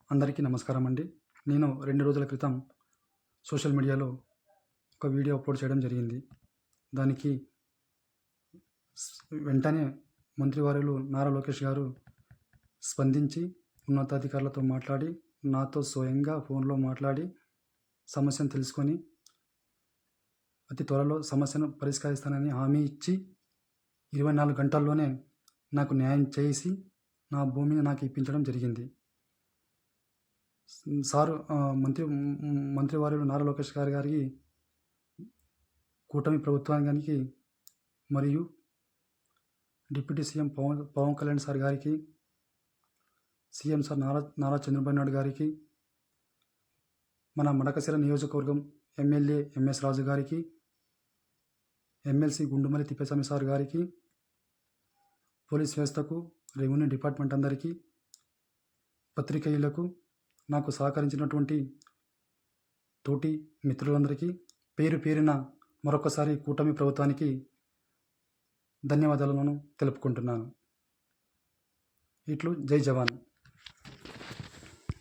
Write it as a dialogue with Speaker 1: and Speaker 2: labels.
Speaker 1: అందరికీ నమస్కారం అండి. నేను 2 రోజుల క్రితం సోషల్ మీడియాలో ఒక వీడియో అప్లోడ్ చేయడం జరిగింది. దానికి స్ వెంటనే మంత్రివర్యులు నారా లోకేష్ గారు స్పందించి ఉన్నతాధికారులతో మాట్లాడి, నాతో స్వయంగా ఫోన్‌లో మాట్లాడి సమస్యను తెలుసుకొని అతి త్వరలో సమస్యను పరిష్కరిస్తానని హామీ ఇచ్చి 24 గంటల్లోనే నాకు న్యాయం చేసి నా భూమిని నాకు ఇప్పించడం జరిగింది. సారు మంత్రివర్యులు నారా లోకేష్ గారికి, కూటమి ప్రభుత్వానికి మరియు deputy CM Pawan Kalyan sir గారికి, సీఎం సార్ నారా చంద్రబాబు నాయుడు గారికి, మన మడకశిర నియోజకవర్గం ఎమ్మెల్యే ఎంఎస్ రాజు గారికి, ఎమ్మెల్సీ గుండుమల్లి తిప్పేస్వామి సార్ గారికి, పోలీస్ వ్యవస్థకు, రెవెన్యూ డిపార్ట్మెంట్ అందరికీ, పత్రికేయులకు, నాకు సహకరించినటువంటి తోటి మిత్రులందరికీ పేరు పేరున మరొకసారి కూటమి ప్రభుత్వానికి ధన్యవాదాలను తెలుపుకుంటున్నాను. ఇట్లు జై జవాన్.